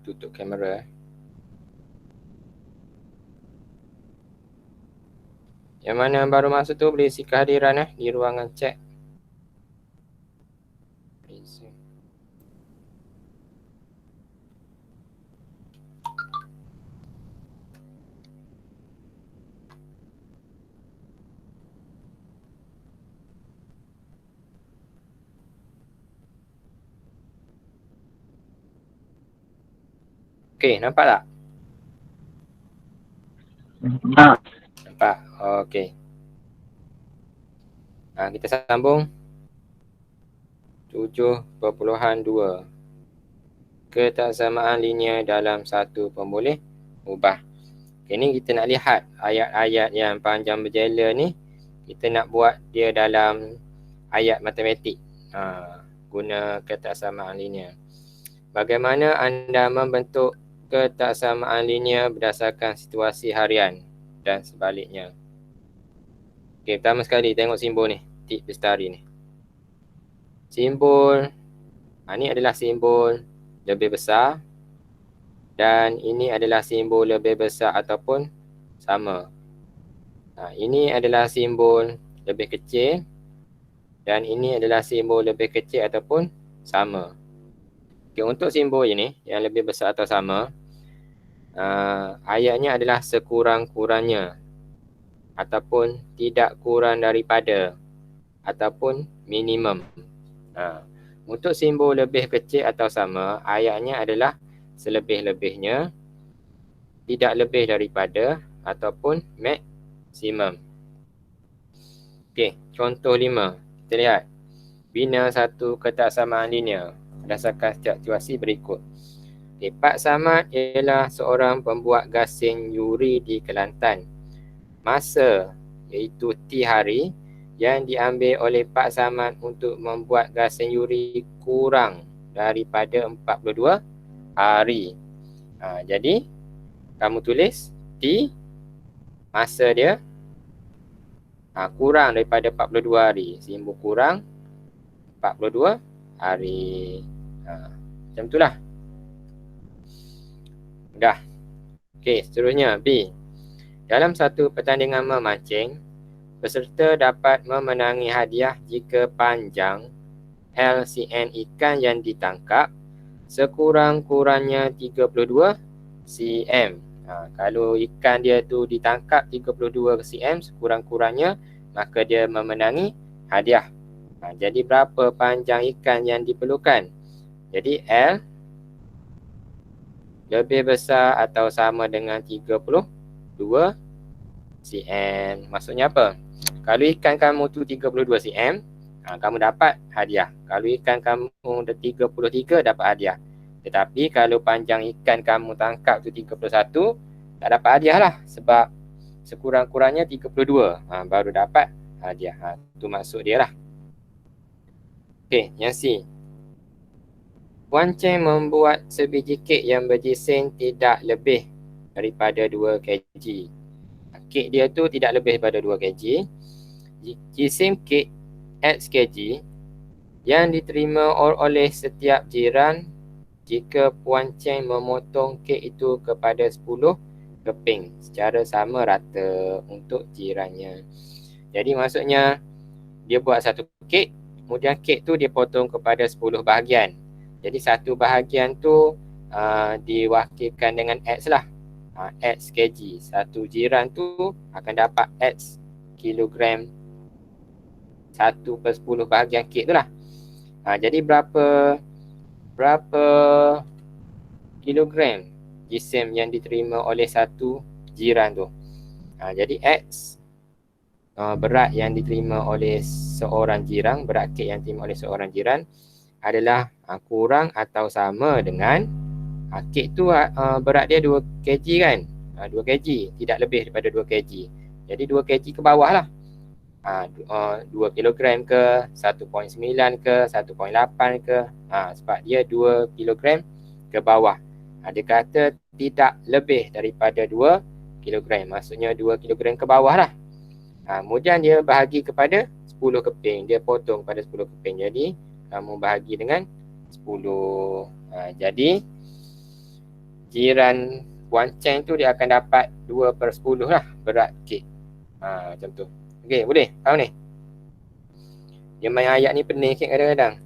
Tutup kamera. Yang mana baru masuk tu boleh isi kehadiran di ruangan chat. Okey, nampak tak? Nampak? Okey. Kita sambung. 7.2. Ketaksamaan linear dalam satu pemboleh ubah. Okay, ni kita nak lihat ayat-ayat yang panjang berjela ni, kita nak buat dia dalam ayat matematik. Guna ketaksamaan linear. Bagaimana anda membentuk ketaksamaan linear berdasarkan situasi harian dan sebaliknya. Okay, pertama sekali tengok simbol ni, tip bestari ni. Simbol, ni adalah simbol lebih besar dan ini adalah simbol lebih besar ataupun sama. Ini adalah simbol lebih kecil dan ini adalah simbol lebih kecil ataupun sama. Okay, untuk simbol ini yang lebih besar atau sama, ayatnya adalah sekurang-kurangnya ataupun tidak kurang daripada ataupun minimum. Untuk simbol lebih kecil atau sama, ayatnya adalah selebih-lebihnya, tidak lebih daripada ataupun maksimum. Okey, contoh 5. Kita lihat. Bina satu ketaksamaan linear berdasarkan setiap situasi berikut. Okay, Pak Samad ialah seorang pembuat gasing yuri di Kelantan. Masa iaitu T hari yang diambil oleh Pak Samad untuk membuat gasing yuri kurang daripada 42 hari. Jadi kamu tulis T, masa dia kurang daripada 42 hari. Simbol kurang 42 hari. Macam itulah. Dah. Okey, seterusnya B. Dalam satu pertandingan memancing, peserta dapat memenangi hadiah jika panjang LCN ikan yang ditangkap sekurang-kurangnya 32 cm. Kalau ikan dia tu ditangkap 32 cm sekurang-kurangnya, maka dia memenangi hadiah. Jadi berapa panjang ikan yang diperlukan? Jadi L lebih besar atau sama dengan 32 cm. Maksudnya apa? Kalau ikan kamu tu 32 cm, kamu dapat hadiah. Kalau ikan kamu 33 dapat hadiah. Tetapi kalau panjang ikan kamu tangkap tu 31, tak dapat hadiah lah. Sebab sekurang-kurangnya 32, baru dapat hadiah. Tu maksud dia lah. Okey, yang C. Wan Cheng membuat sebiji kek yang berjisim tidak lebih daripada 2 kg. Kek dia tu tidak lebih daripada 2 kg. Jisim kek X kg yang diterima oleh setiap jiran jika Puan Cheng memotong kek itu kepada 10 keping secara sama rata untuk jirannya. Jadi maksudnya dia buat satu kek, kemudian kek tu dia potong kepada 10 bahagian. Jadi satu bahagian tu diwakilkan dengan X lah. X kg. Satu jiran tu akan dapat X kilogram 1/10 bahagian kek tu lah. Jadi berapa kilogram jisim yang diterima oleh satu jiran tu. Jadi X berat yang diterima oleh seorang jiran, berat kek yang diterima oleh seorang jiran adalah kurang atau sama dengan kek tu berat dia 2 kg kan. 2 kg, tidak lebih daripada 2 kg. Jadi 2 kg ke bawah lah. 2 kilogram ke, 1.9 ke, 1.8 ke. Sebab dia 2 kilogram ke bawah. Dia kata tidak lebih daripada 2 kilogram. Maksudnya 2 kilogram ke bawah lah. Kemudian dia bahagi kepada 10 keping. Dia potong pada 10 keping. Jadi kamu bahagi dengan 10. Jadi jiran Puan Cheng tu dia akan dapat 2/10 lah berat kek. Macam tu. Okey, boleh? Faham ni? Dia main ayat ni pening kek kadang-kadang.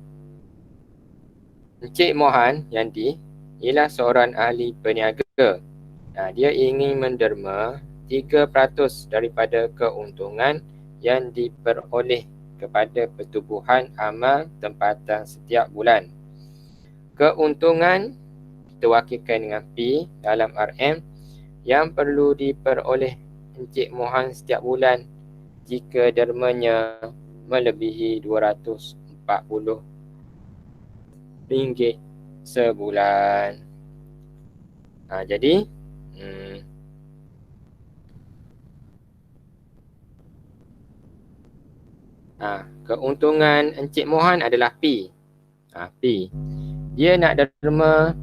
Encik Mohan Yandi ialah seorang ahli peniaga. Dia ingin menderma 3% daripada keuntungan yang diperoleh kepada pertubuhan amal tempatan setiap bulan. Keuntungan diwakilkan dengan P dalam RM yang perlu diperoleh Encik Mohan setiap bulan jika dermanya melebihi RM240 sebulan. Jadi keuntungan Encik Mohan adalah P. P. Dia nak derma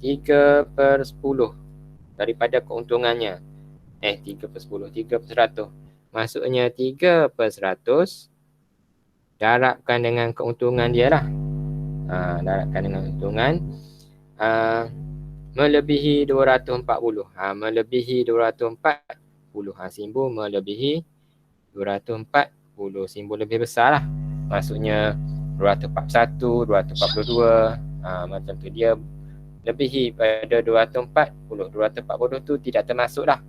3/10 daripada keuntungannya. 3/10, 3%. Maksudnya 3% darabkan dengan keuntungan dia lah. Darabkan dengan keuntungan melebihi 240. Melebihi 240. Simbol melebihi 240. Simbol lebih besar lah. Maksudnya 241, 242. Macam tu. Dia lebihi pada 240. 240 tu tidak termasuk lah.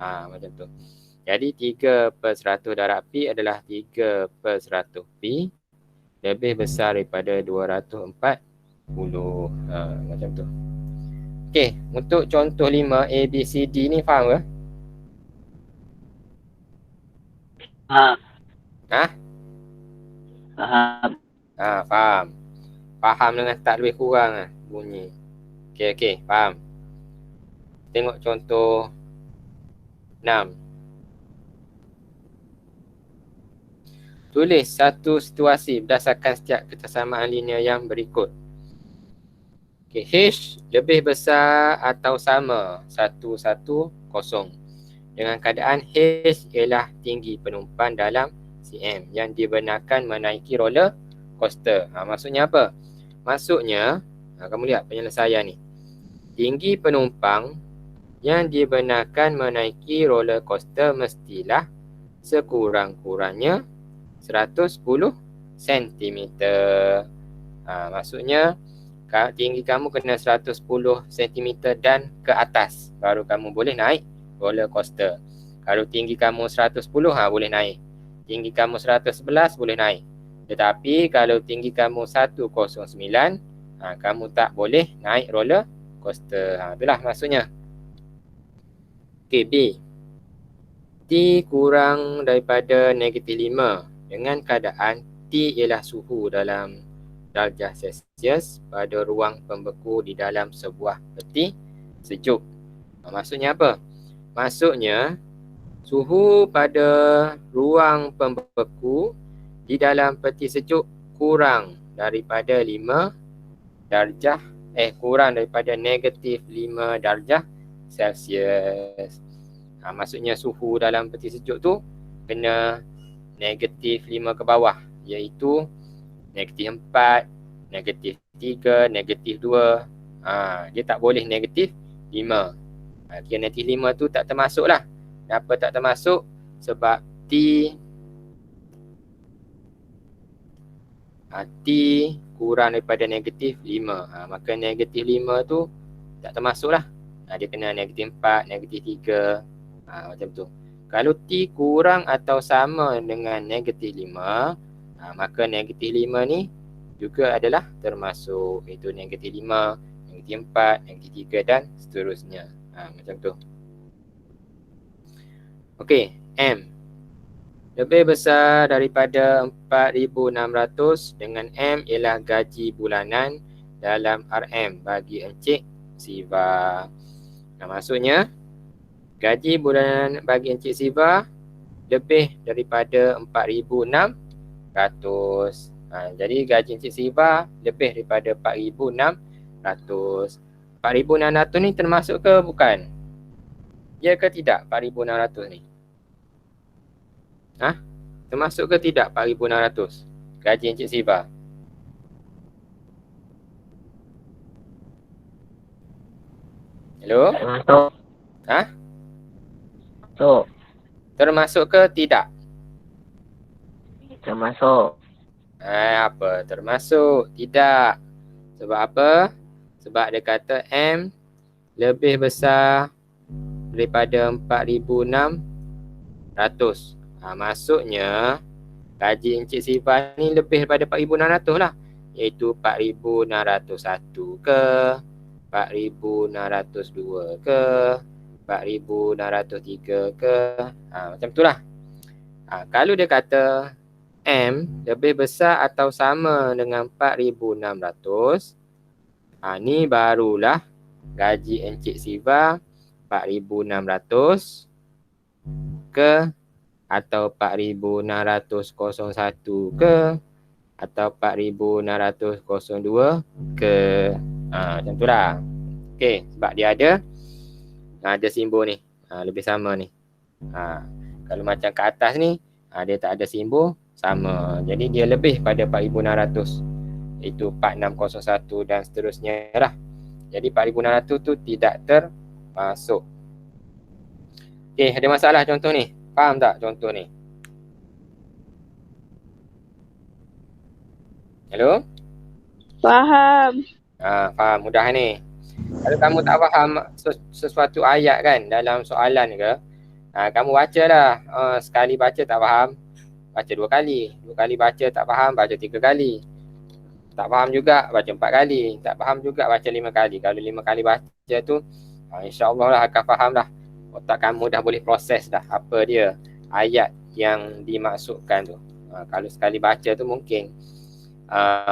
Macam tu. Jadi 3% darab P adalah 3% P lebih besar daripada 240. Macam tu. Okey, untuk contoh 5 A, B, C, D ni faham ke? Faham. Faham dengan tak lebih kurang lah bunyi. Okey, faham. Tengok contoh 6. Tulis satu situasi berdasarkan setiap kesamaan linear yang berikut. H lebih besar atau sama 110 dengan keadaan H ialah tinggi penumpang dalam cm yang dibenarkan menaiki roller coaster. Maksudnya apa? Maksudnya, kamu lihat penyelesaian ni. Tinggi penumpang yang dibenarkan menaiki roller coaster mestilah sekurang-kurangnya 110 cm. Maksudnya tinggi kamu kena 110 cm dan ke atas baru kamu boleh naik roller coaster. Kalau tinggi kamu 110 boleh naik. Tinggi kamu 111 boleh naik. Tetapi kalau tinggi kamu 109 kamu tak boleh naik roller coaster. Itulah maksudnya. Okey, B. T kurang daripada -5 dengan keadaan T ialah suhu dalam darjah Celsius pada ruang pembeku di dalam sebuah peti sejuk. Maksudnya apa? Maksudnya suhu pada ruang pembeku di dalam peti sejuk kurang daripada 5 darjah kurang daripada -5 darjah Celsius. Maksudnya suhu dalam peti sejuk tu kena -5 ke bawah, iaitu -4, -3, -2. Dia tak boleh -5. Kira -5 tu tak termasuk lah. Kenapa tak termasuk? Sebab T kurang daripada -5. Maka -5 tu tak termasuk lah. Dia kena -4, -3. Macam tu. Kalau T kurang atau sama dengan -5, maka -5 ni juga adalah termasuk, iaitu -5, -4, -3 dan seterusnya. Macam tu. Okey, M. Lebih besar daripada 4,600 dengan M ialah gaji bulanan dalam RM bagi Encik Siva. Maksudnya gaji bulanan bagi Encik Siva lebih daripada 4,600. Jadi gaji Encik Siva lebih daripada 4,600. 4,600 ni termasuk ke bukan? Ya ke tidak 4,600 ni? Termasuk ke tidak 4,600 gaji Encik Siva? Hello? Termasuk. Masuk. Termasuk ke tidak? Termasuk. Apa? Termasuk. Tidak. Sebab apa? Sebab dia kata M lebih besar daripada 4,600. Maksudnya gaji Encik Siva ni lebih daripada 4,600 lah. Iaitu 4,601 ke, 4,602 ke, 4,603 ke. Macam tu lah. Kalau dia kata M lebih besar atau sama dengan 4,600, ni barulah gaji Encik Siva 4,600 ke, atau 4,601 ke, atau 4,602 ke. Macam tu lah. Okey, sebab dia ada simbol ni. Lebih sama ni. Kalau macam ke atas ni, dia tak ada simbol, sama. Jadi dia lebih pada 4,600. Itu 4,601 dan seterusnya lah. Jadi 4,600 tu tidak termasuk. Okey, ada masalah contoh ni? Faham tak contoh ni? Hello? Faham. Faham, mudah ni. Kalau kamu tak faham sesuatu ayat kan dalam soalan ke, kamu baca lah. Sekali baca tak faham, baca 2 kali. 2 kali baca tak faham, baca 3 kali. Tak faham juga, baca 4 kali. Tak faham juga, baca 5 kali. Kalau 5 kali baca tu, insyaAllah lah akan faham dah. Otak kamu dah boleh proses dah apa dia ayat yang dimaksudkan tu. Kalau sekali baca tu mungkin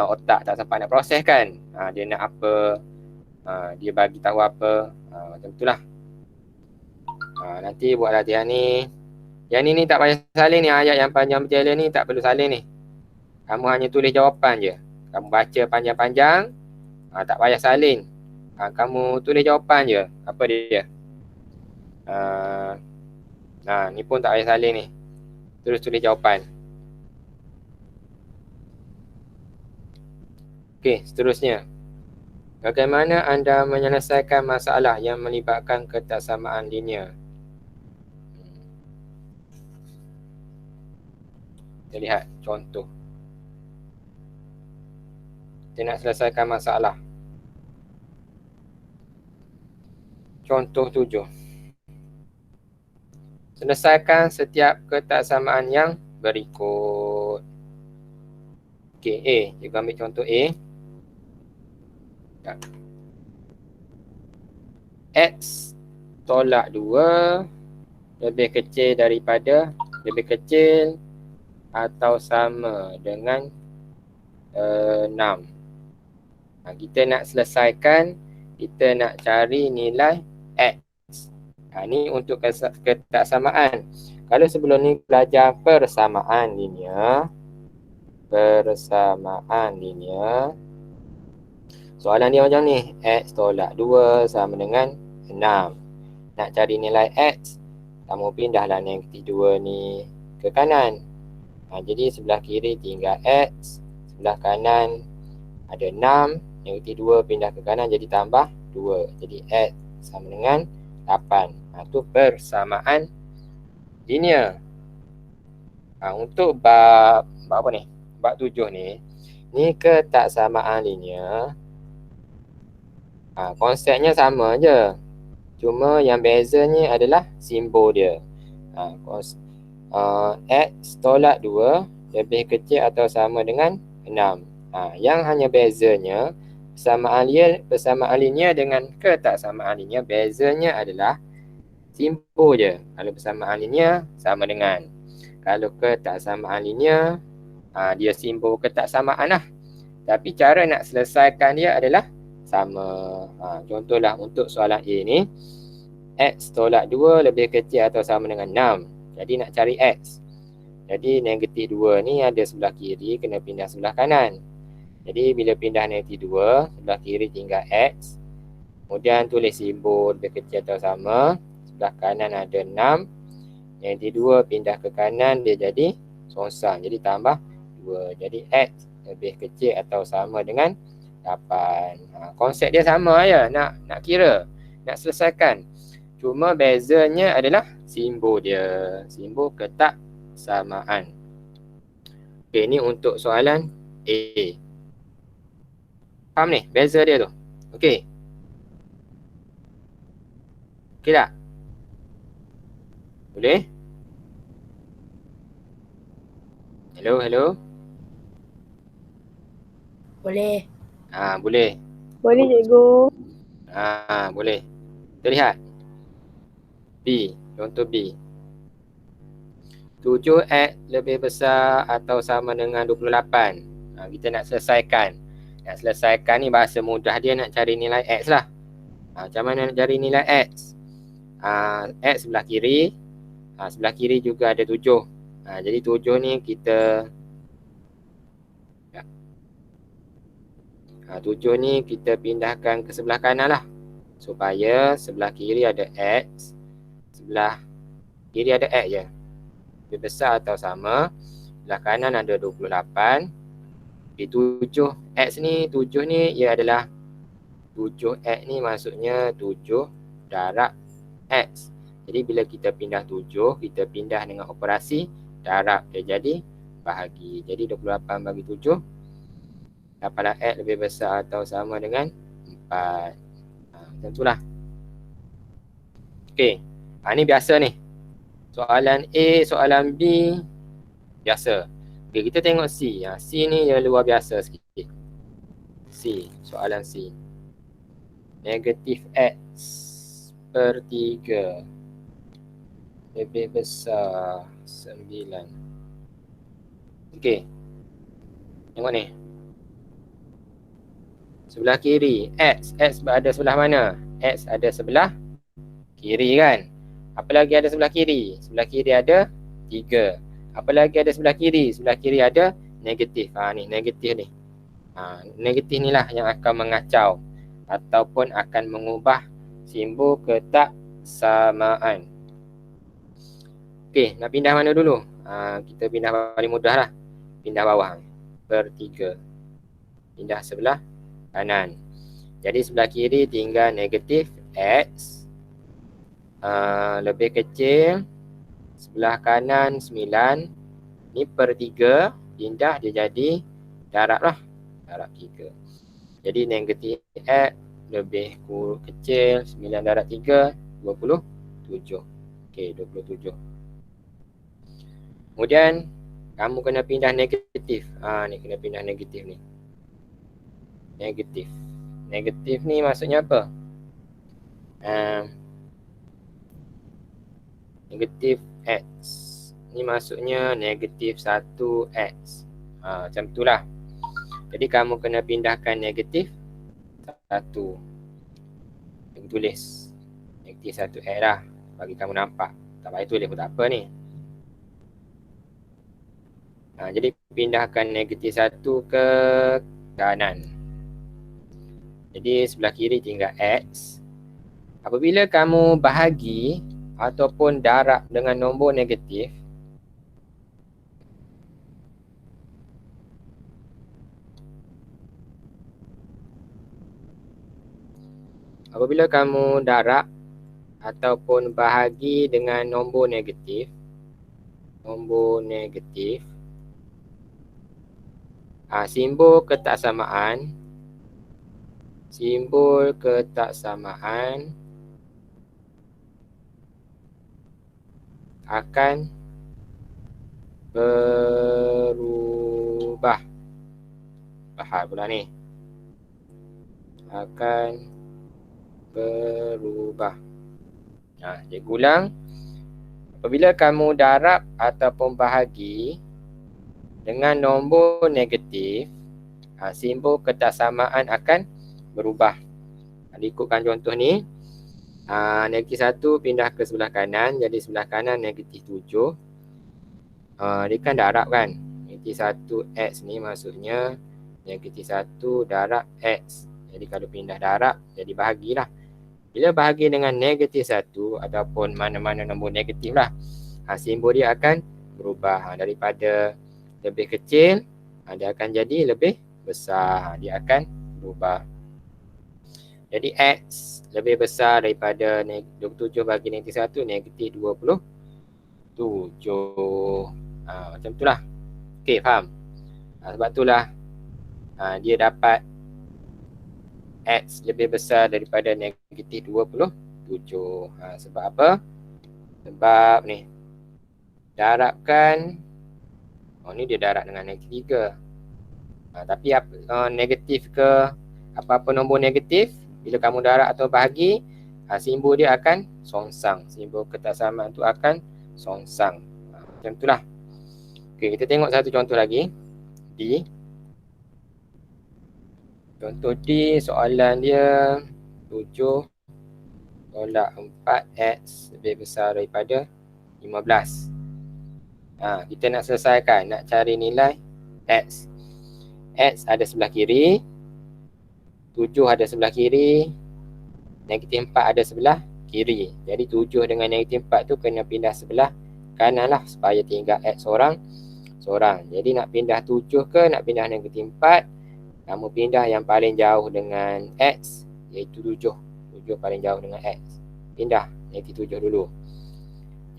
otak tak sempat nak proses kan. Dia nak apa, dia bagi tahu apa, macam itulah. Nanti buat latihan ni. Yang ni tak payah salin ni, ayat yang panjang berjela ni tak perlu salin ni. Kamu hanya tulis jawapan je. Kamu baca panjang-panjang, tak payah salin. Kamu tulis jawapan je. Apa dia? Ni pun tak payah salin ni. Terus tulis jawapan. Okey, seterusnya. Bagaimana anda menyelesaikan masalah yang melibatkan ketaksamaan linear? Kita lihat contoh. Kita nak selesaikan masalah. Contoh 7. Selesaikan setiap ketaksamaan yang berikut. Okey, A. Cikgu ambil contoh A. X tolak 2 lebih kecil atau sama dengan 6. Kita nak selesaikan, kita nak cari nilai X. Ni untuk ketaksamaan. Kalau sebelum ni belajar persamaan linear, soalan dia macam ni, X tolak 2 sama dengan 6. Nak cari nilai X, kamu pindahlah negatif 2 ni ke kanan. Jadi sebelah kiri tinggal X, sebelah kanan ada 6, negatif 2 pindah ke kanan jadi tambah 2. Jadi X sama dengan 8. Itu persamaan linear. Untuk bab apa ni? Bab 7 ni ketaksamaan linear. Konsepnya sama je. Cuma yang bezanya adalah simbol dia. X tolak 2 lebih kecil atau sama dengan 6. Yang hanya bezanya persamaan linear dengan ketaksamaan linear, bezanya adalah simbol je. Kalau persamaan linear sama dengan, kalau ketaksamaan linear dia simbol ketaksamaan lah. Tapi cara nak selesaikan dia adalah sama. Contohlah untuk soalan A ni, X tolak 2 lebih kecil atau sama dengan 6. Jadi nak cari X. Jadi negatif 2 ni ada sebelah kiri, kena pindah sebelah kanan. Jadi bila pindah negatif 2, sebelah kiri tinggal X. Kemudian tulis simbol lebih kecil atau sama. sebelah kanan ada 6. Negatif 2 pindah ke kanan, dia jadi songsang. Jadi tambah 2. Jadi X lebih kecil atau sama dengan 8. Konsep dia sama je, nak kira, nak selesaikan. Cuma bezanya adalah simbol dia. Simbol ketaksamaan. Okey, ni untuk soalan A. Faham ni? Beza dia tu. Okey. Okey tak? Boleh? Hello? Boleh. Boleh. Boleh cikgu. Boleh. Kita lihat. B. Contoh B. 7X lebih besar atau sama dengan 28. Kita nak selesaikan. Nak selesaikan ni bahasa mudah dia nak cari nilai X lah. Macam mana nak cari nilai X? X sebelah kiri. Sebelah kiri juga ada 7. Jadi 7 ni kita 7 ni kita pindahkan ke sebelah kanan lah. Supaya sebelah kiri ada X. Sebelah kiri ada X je. Lebih besar atau sama. Sebelah kanan ada 28. Di 7X ni, 7 ni ia adalah 7X ni maksudnya 7 darab X. Jadi bila kita pindah 7, kita pindah dengan operasi darab. Dia jadi bahagi. Jadi 28 bagi 7. Dapatlah X lebih besar atau sama dengan 4. Macam itulah. Okey. Ni biasa ni. Soalan A, soalan B biasa. Okey, kita tengok C. C ni yang luar biasa sikit. C, soalan C. Negatif X per 3 lebih besar 9. Okey. Tengok ni. Sebelah kiri, X ada sebelah mana? X ada sebelah kiri kan? Apa lagi ada sebelah kiri? Sebelah kiri ada 3. Apa lagi ada sebelah kiri? Sebelah kiri ada negatif. Ni negatif ni. Negatif ni lah yang akan mengacau ataupun akan mengubah simbol ketaksamaan. Okey, nak pindah mana dulu? Kita pindah paling mudah lah. Pindah bawah. Per 3. Pindah sebelah kanan. Jadi sebelah kiri tinggal negatif X. Lebih kecil. Sebelah kanan 9. Ni per 3. Pindah dia jadi darab lah. Darab 3. Jadi negatif X lebih kecil. 9 darab 3. 27. Okey, 27. Kemudian kamu kena pindah negatif. Ni kena pindah negatif ni. Negatif. Negatif ni maksudnya apa? Negatif X. Ni maksudnya negatif 1X. Macam itulah. Jadi kamu kena pindahkan negatif 1. Kita tulis. Negatif 1X lah. Bagi kamu nampak. Tak payah tulis pun tak apa ni. Jadi pindahkan negatif 1 ke kanan. Jadi sebelah kiri tinggal X. Apabila kamu bahagi ataupun darab dengan nombor negatif, apabila kamu darab ataupun bahagi dengan nombor negatif, simbol ketaksamaan akan berubah. Bahar pula ni. Akan berubah. Cikgu ulang. Apabila kamu darab ataupun bahagi dengan nombor negatif, simbol ketaksamaan akan berubah. Ikutkan contoh ni. Negatif 1 pindah ke sebelah kanan. Jadi sebelah kanan negatif 7. Dia kan darab kan. Negatif 1X ni maksudnya negatif 1 darab X. Jadi kalau pindah darab jadi bahagilah. Bila bahagi dengan negatif 1 ataupun mana-mana nombor negatif lah, simbol dia akan berubah. Daripada lebih kecil, dia akan jadi lebih besar. Dia akan berubah. Jadi X lebih besar daripada 27 bagi negatif 1, negatif 27. Macam itulah. Okey, faham? Sebab itulah dia dapat X lebih besar daripada negatif 27. Sebab apa? Sebab ni darabkan, ni dia darab dengan negatif 3. Tapi negatif ke apa-apa nombor negatif, bila kamu darab atau bahagi, simbol dia akan songsang. Simbol ketaksamaan tu akan songsang. Macam itulah. Okey, kita tengok satu contoh lagi. D. Contoh D, soalan dia 7 tolak 4X lebih besar daripada 15. Kita nak selesaikan, nak cari nilai X. X ada sebelah kiri, 7 ada sebelah kiri, negatif 4 ada sebelah kiri. Jadi 7 dengan negatif 4 tu kena pindah sebelah kanan lah, supaya tinggal X seorang. Jadi nak pindah 7 ke nak pindah negatif 4, kamu pindah yang paling jauh dengan X, iaitu 7. 7 paling jauh dengan X. Pindah negatif 7 dulu.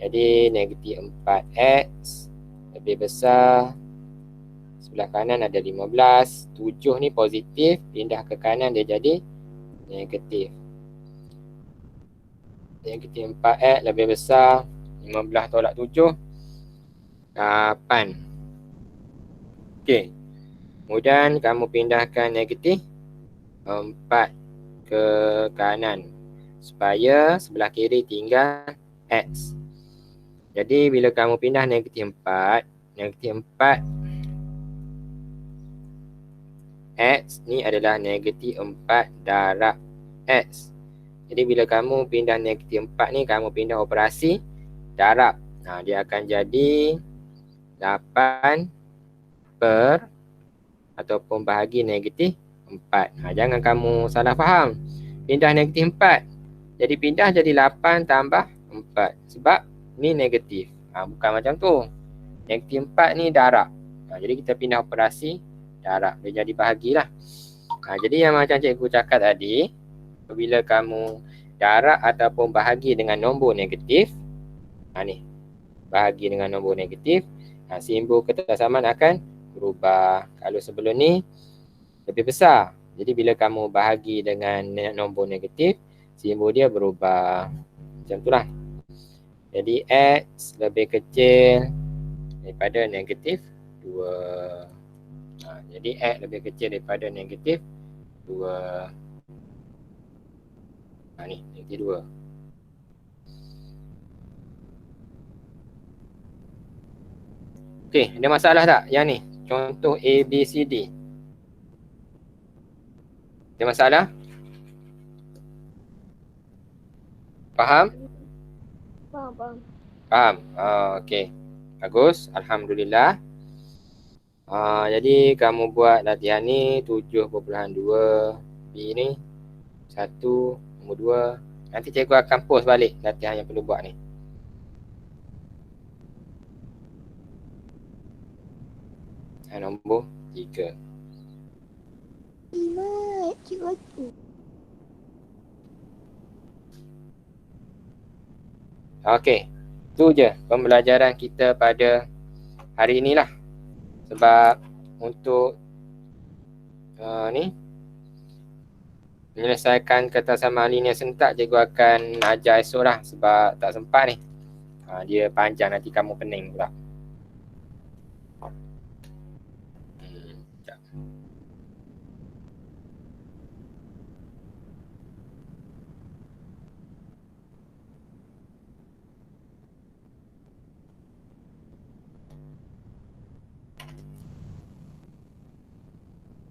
Jadi negatif 4X lebih besar, sebelah kanan ada 15. 7 ni positif, pindah ke kanan dia jadi negatif. Negatif 4X lebih besar, 15 tolak 7, 8. Okey. Kemudian kamu pindahkan negatif 4 ke kanan, supaya sebelah kiri tinggal X. Jadi bila kamu pindah negatif 4 X ni adalah negatif 4 darab X. Jadi bila kamu pindah negatif 4 ni, kamu pindah operasi darab. Dia akan jadi 8 per ataupun bahagi negatif 4. Jangan kamu salah faham. Pindah negatif 4. Jadi pindah jadi 8 tambah 4. Sebab ni negatif. Bukan macam tu. Negatif 4 ni darab. Jadi kita pindah operasi darab. Dia jadi bahagilah. Jadi yang macam cikgu cakap tadi, bila kamu darab ataupun bahagi dengan nombor negatif, ni bahagi dengan nombor negatif, simbol ketaksamaan akan berubah. Kalau sebelum ni lebih besar, jadi bila kamu bahagi dengan nombor negatif, simbol dia berubah. Macam itulah. Jadi X lebih kecil daripada negatif 2. Jadi X lebih kecil daripada negatif 2. Ni negatif 2. Okey, ada masalah tak yang ni? Contoh A, B, C, D. Ada masalah? Faham? Faham? Okey. Bagus. Alhamdulillah. Jadi kamu buat latihan ni 7.2. B ni 1, nombor 2. Nanti cikgu akan post balik latihan yang perlu buat ni. Nombor 3. Okey. Itu je pembelajaran kita pada hari inilah. Sebab untuk ni menyelesaikan ketaksamaan linear sentak, cikgu akan ajar esok lah. Sebab tak sempat ni. Dia panjang, nanti kamu pening pula.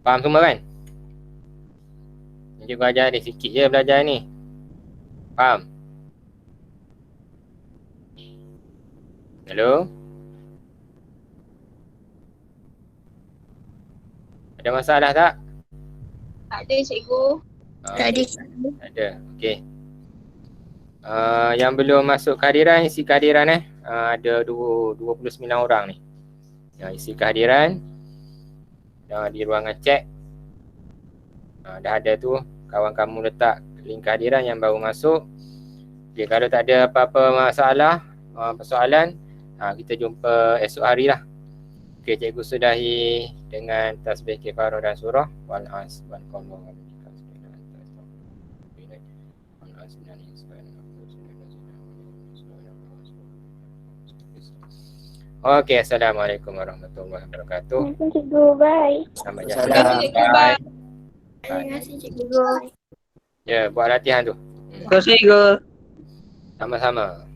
Faham semua kan? Cikgu ajar ni sikit je belajar ni. Faham? Hello? Ada masalah tak? Tak ada cikgu. Tak ada. Ada. Okey. Yang belum masuk kehadiran, isi kehadiran ada 29 orang ni. Yang isi kehadiran di ruangan chat. Dah ada tu, kawan kamu letak link kehadiran yang baru masuk. Okay, kalau tak ada apa-apa masalah, persoalan, kita jumpa esok hari lah. Okay, cikgu sudahi dengan tasbih kifarah dan surah. Wal as, wal qamar, wal qamar. Okey, Assalamualaikum warahmatullahi wabarakatuh. Terima kasih cikgu. Bye. Selamat Terima jalan. kasih, cikgu. Bye. Terima kasih cikgu. Ya, buat latihan tu. Terima kasih, cikgu. Sama-sama.